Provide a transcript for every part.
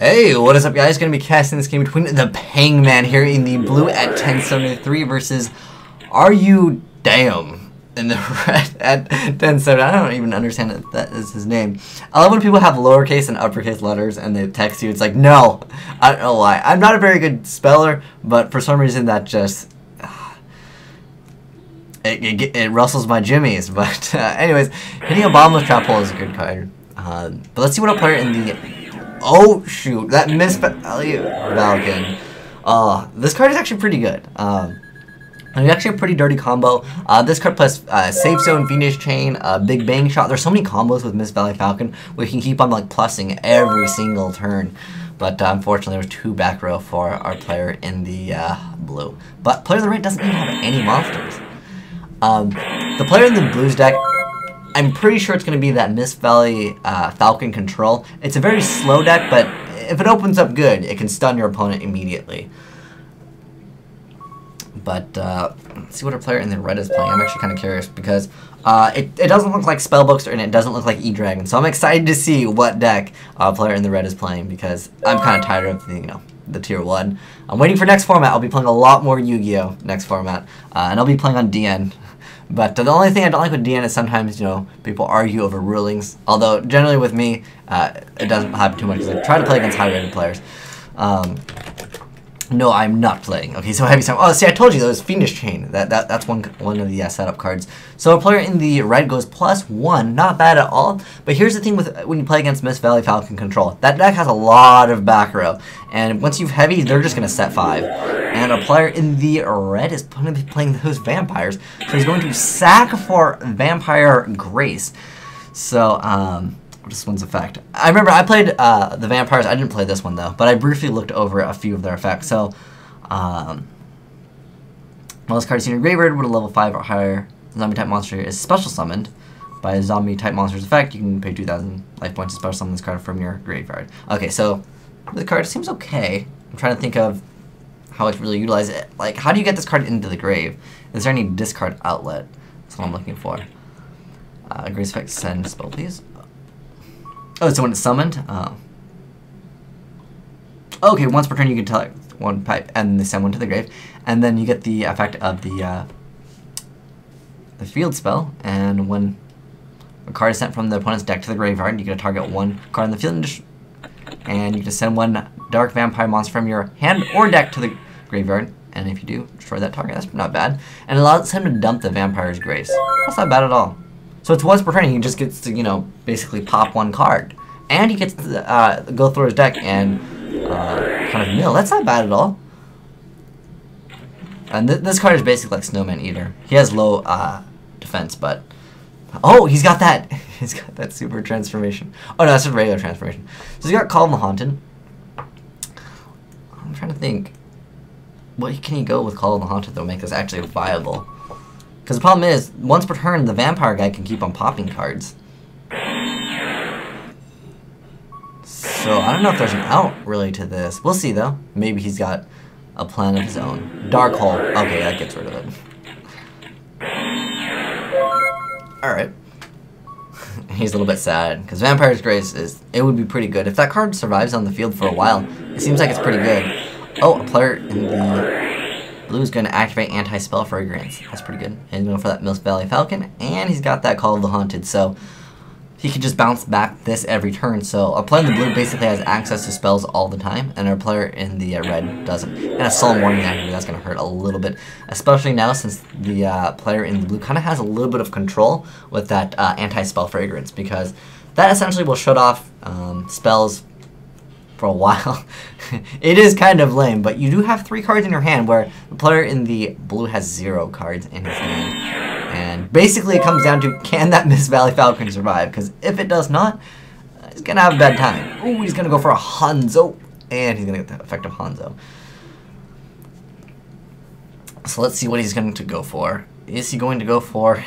Hey, what is up guys? Gonna be casting this game between the Pangman here in the blue at 1073 versus Are You Damn in the red at 1070. I don't even understand that is his name. I love when people have lowercase and uppercase letters and they text you. It's like, no, I don't know why. I'm not a very good speller, but for some reason that just it rustles my jimmies. But anyways, hitting a bottomless trap hole is a good card. But let's see what I'll play in the... Oh shoot, that missed Falcon. This card is actually pretty good. It's actually a pretty dirty combo. This card plus Safe Zone, Phoenix Chain, Big Bang Shot. There's so many combos with Miss Valley Falcon. We can keep on like plussing every single turn. But unfortunately, there was 2 back row for our player in the blue. But player in the red doesn't even have any monsters. The player in the blue's deck, I'm pretty sure it's going to be that Miss Valley Falcon control. It's a very slow deck, but if it opens up good, it can stun your opponent immediately. But let's see what our player in the red is playing. I'm actually kind of curious because it doesn't look like Spellbooks and it doesn't look like E-Dragon. So I'm excited to see what deck player in the red is playing because I'm kind of tired of the tier 1. I'm waiting for next format. I'll be playing a lot more Yu-Gi-Oh! Next format, and I'll be playing on DN. But the only thing I don't like with DN is sometimes, people argue over rulings. Although, generally with me, it doesn't happen too much because I try to play against high-rated players. No, I'm not playing. Okay, so Heavy Time. Oh, see, I told you, that was Phoenix Chain. That's one of the setup cards. So a player in the red goes +1. Not bad at all. But here's the thing with when you play against Miss Valley Falcon control. That deck has a lot of back row. And once you've heavy, they're just going to set 5. And a player in the red is going to be playing those vampires. So he's going to sack for Vampire Grace. So, this one's effect. I remember I played the vampires. I didn't play this one though, but I briefly looked over a few of their effects. So, most cards in your graveyard with a level 5 or higher zombie type monster is special summoned by a zombie type monster's effect. You can pay 2,000 life points to special summon this card from your graveyard. Okay, so the card seems okay. I'm trying to think of how I can really utilize it. Like, how do you get this card into the grave? Is there any discard outlet? That's what I'm looking for. Grace effect, send spell, please. Oh, so when it's summoned? Okay, once per turn you can tell it one pipe and send one to the grave. And then you get the effect of the field spell. And when a card is sent from the opponent's deck to the graveyard, you get to target one card in the field and you can send one dark vampire monster from your hand or deck to the graveyard. And if you do, destroy that target. That's not bad. And it allows him to dump the vampire's grace. That's not bad at all. So it's once per turn, he just gets to, basically pop one card. And he gets to go through his deck and kind of mill. That's not bad at all. And this card is basically like Snowman Eater. He has low defense, but... Oh, he's got that! He's got that super transformation. Oh, no, that's a regular transformation. So he's got Call of the Haunted. I'm trying to think. What can he go with Call of the Haunted that will make this actually viable? Because the problem is, once per turn, the vampire guy can keep on popping cards. So, I don't know if there's an out, really, to this. We'll see, though. Maybe he's got a plan of his own. Dark Hole. Okay, that gets rid of it. Alright. He's a little bit sad, because Vampire's Grace it would be pretty good. If that card survives on the field for a while, it seems like it's pretty good. Oh, a player in the... Blue is going to activate Anti-Spell Fragrance. That's pretty good. He's going for that Miss Valley Falcon, and he's got that Call of the Haunted, so he can just bounce back this every turn. So our player in the blue basically has access to spells all the time, and our player in the red doesn't. And a Solemn Warning activity, that's going to hurt a little bit, especially now since the player in the blue kind of has a little bit of control with that Anti-Spell Fragrance, because that essentially will shut off spells for a while. It is kind of lame, but you do have 3 cards in your hand where the player in the blue has 0 cards in his hand. And basically it comes down to, can that Miss Valley Falcon survive? Because if it does not, he's going to have a bad time. Ooh, he's going to go for a Hanzo. And he's going to get the effect of Hanzo. So let's see what he's going to go for. Is he going to go for...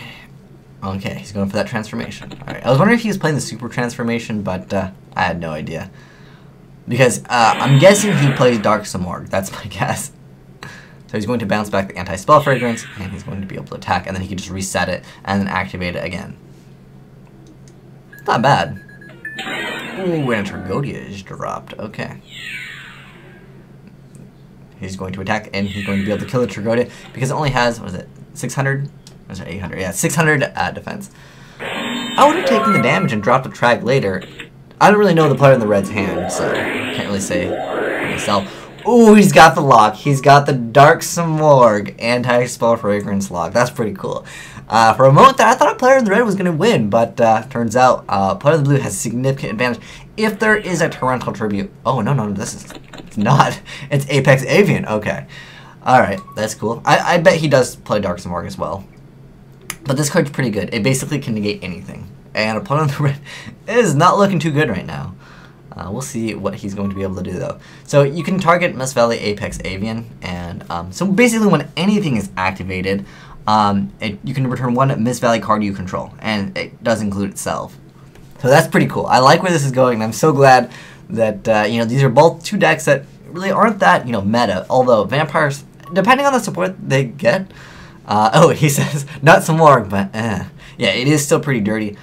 Okay, he's going for that transformation. Alright, I was wondering if he was playing the super transformation, but I had no idea. Because I'm guessing he plays Dark Samorg. That's my guess. So he's going to bounce back the Anti-Spell Fragrance, and he's going to be able to attack, and then he can just reset it, and then activate it again. Not bad. Ooh, and Tragodia is dropped. Okay. He's going to attack, and he's going to be able to kill the Tragodia because it only has, what is it, 600? Or is it 800? Yeah, 600 defense. I would have taken the damage and dropped the Trag later. I don't really know the player in the red's hand, so can't really say for myself. Ooh, he's got the lock. He's got the Dark Samorg anti-spell fragrance lock. That's pretty cool. For a moment there, I thought a player in the red was going to win, but turns out player in the blue has significant advantage if there is a torrential tribute. Oh, no, this is it's not. It's Apex Avian. Okay. Alright, that's cool. I bet he does play Dark Samorg as well. But this card's pretty good. It basically can negate anything. And opponent in the red is not looking too good right now. We'll see what he's going to be able to do, though. So you can target Mist Valley Apex Avian, and so basically when anything is activated, you can return one Mist Valley card you control, and it does include itself. So that's pretty cool. I like where this is going, and I'm so glad that these are both two decks that really aren't that meta. Although vampires, depending on the support they get, oh, he says not some more, but yeah, it is still pretty dirty.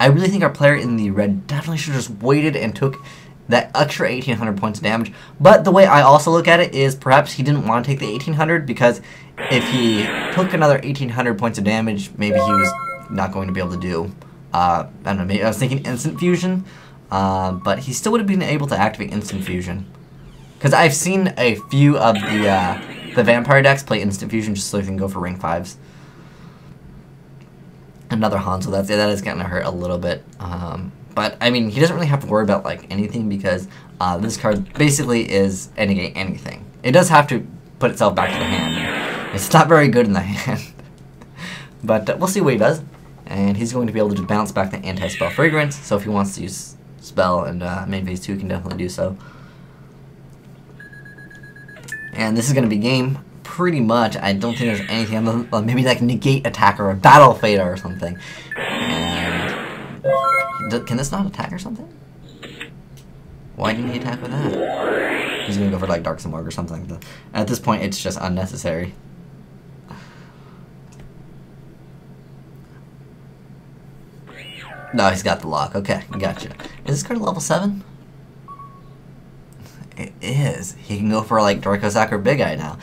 I really think our player in the red definitely should have just waited and took that extra 1,800 points of damage. But the way I also look at it is perhaps he didn't want to take the 1,800 because if he took another 1,800 points of damage, maybe he was not going to be able to do, I don't know, maybe I was thinking Instant Fusion, but he still would have been able to activate Instant Fusion. Because I've seen a few of the Vampire decks play Instant Fusion just so they can go for rank 5s. Another Hanzo, that is going to hurt a little bit. But, I mean, he doesn't really have to worry about, anything because this card basically is negate anything. It does have to put itself back to the hand. It's not very good in the hand. But we'll see what he does. And he's going to be able to bounce back the anti-spell fragrance, so if he wants to use spell and main phase 2, he can definitely do so. And this is going to be game. Pretty much, I don't think there's anything. Maybe like negate attack or a battle fader or something. And can this not attack or something? Why didn't he attack with that? He's gonna go for like Dark Samorg or something. At this point, it's just unnecessary. No, he's got the lock. Okay, gotcha. Is this card level 7? It is. He can go for like Dracosac or Big Eye now.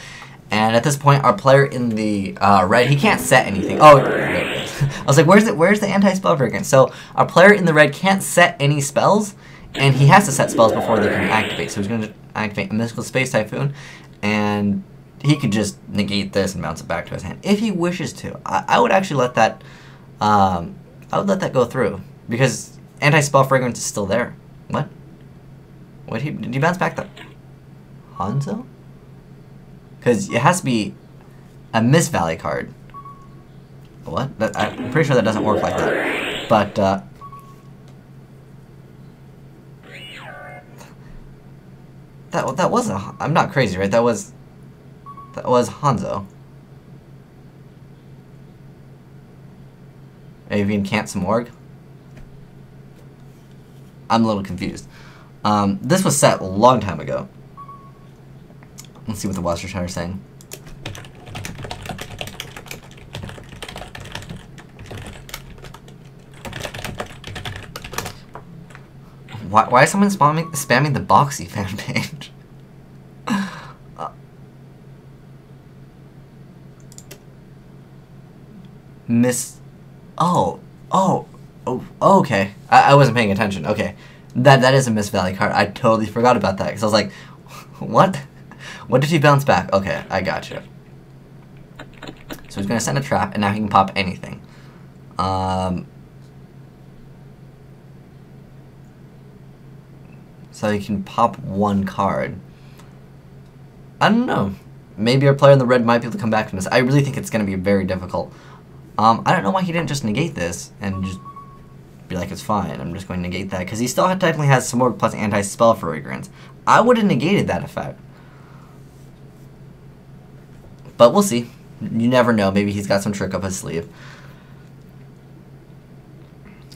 And at this point, our player in the red, he can't set anything. Oh, there it is. I was like, where's the anti-spell fragrance? So our player in the red can't set any spells, and he has to set spells before they can activate. So he's going to activate a Mystical Space Typhoon, and he could just negate this and bounce it back to his hand if he wishes to. I would actually let that. I would let that go through because anti-spell fragrance is still there. What? Did he bounce back the Hanzo? Because it has to be a Mist Valley card. What? I'm pretty sure that doesn't work like that. But, that was a... I'm not crazy, right? That was Hanzo. Avian can't Samorg? I'm a little confused. This was set a long time ago. Let's see what the Worcestershire are saying. Why is someone spamming the Boxy fan page? Oh, okay. I wasn't paying attention. Okay. That is a Mist Valley card. I totally forgot about that because I was like, what? What did he bounce back? Okay, I gotcha. So he's going to send a trap, and now he can pop anything. So he can pop one card. I don't know. Maybe our player in the red might be able to come back from this. I really think it's going to be very difficult. I don't know why he didn't just negate this and just be like, it's fine. I'm just going to negate that. Because he still technically has Samorg plus anti-spell fragrance. I would have negated that effect. But we'll see. You never know. Maybe he's got some trick up his sleeve.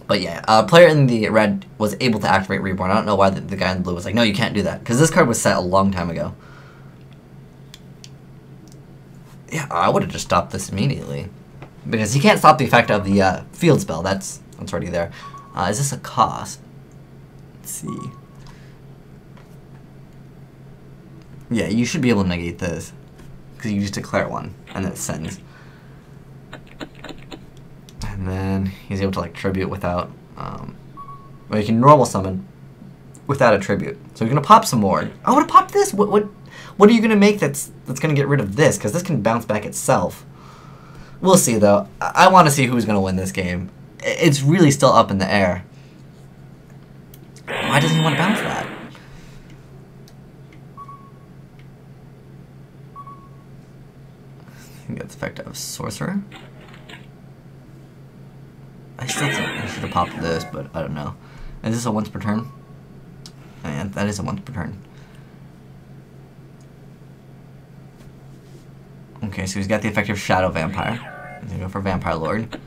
But yeah, player in the red was able to activate Reborn. I don't know why the guy in the blue was like, no, you can't do that. Because this card was set a long time ago. Yeah, I would have just stopped this immediately. Because he can't stop the effect of the field spell. That's already there. Is this a cost? Let's see. Yeah, you should be able to negate this. Because you just declare one, and then it sends. And then he's able to like tribute without, well, you can normal summon without a tribute. So you're gonna pop some more. I would have popped this. What are you gonna make that's gonna get rid of this? Because this can bounce back itself. We'll see though. I want to see who's gonna win this game. It's really still up in the air. Why doesn't he want to bounce that? I think that's effective. Sorcerer. I still think I should have popped this, but I don't know. Is this a once per turn? And that is a once per turn. Okay, so he's got the effective Shadow Vampire. He's gonna go for Vampire Lord.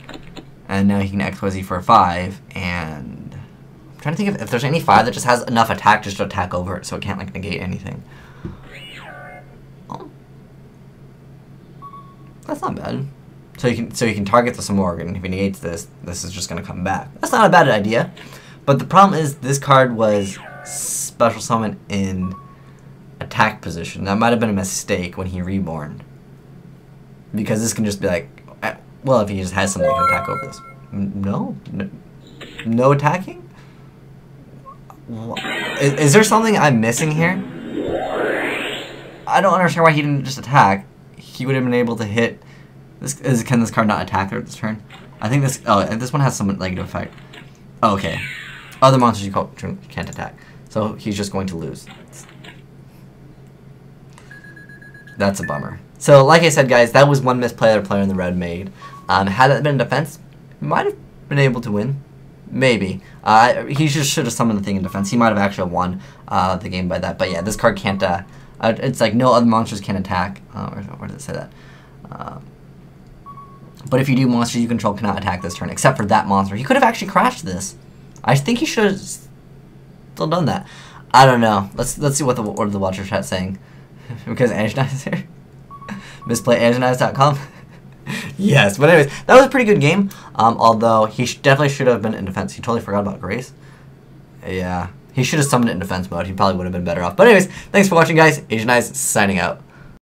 And now he can XYZ for a 5, and I'm trying to think if there's any 5 that just has enough attack just to attack over it so it can't like negate anything. Oh. That's not bad. So you can target the Samorgan. If he negates this, this is just gonna come back. That's not a bad idea. But the problem is this card was special summon in attack position. That might have been a mistake when he reborn. Because this can just be like, well, if he just has something that can attack over this. No attacking? Is there something I'm missing here? I don't understand why he didn't just attack. He would have been able to hit. Can this card not attack this turn? I think this. Oh, and this one has some negative effect. Oh, okay. Other monsters you can't attack. So he's just going to lose. That's a bummer. So, like I said, guys, that was one misplay that a player in the red made. Had that been in defense, he might have been able to win. Maybe. He just should have summoned the thing in defense. He might have actually won the game by that. But yeah, this card can't. It's like no other monsters can attack. Where does it say that? But if you do, monsters you control cannot attack this turn, except for that monster. He could have actually crashed this. I think he should have still done that. I don't know. Let's see what the watcher chat's saying. Because Anjanize is here. MisplayAnjanize.com. Yes, but anyways, that was a pretty good game. Although he definitely should have been in defense. He totally forgot about Grace. Yeah, he should have summoned it in defense mode. He probably would have been better off. But anyways, thanks for watching, guys. Anjanize signing out.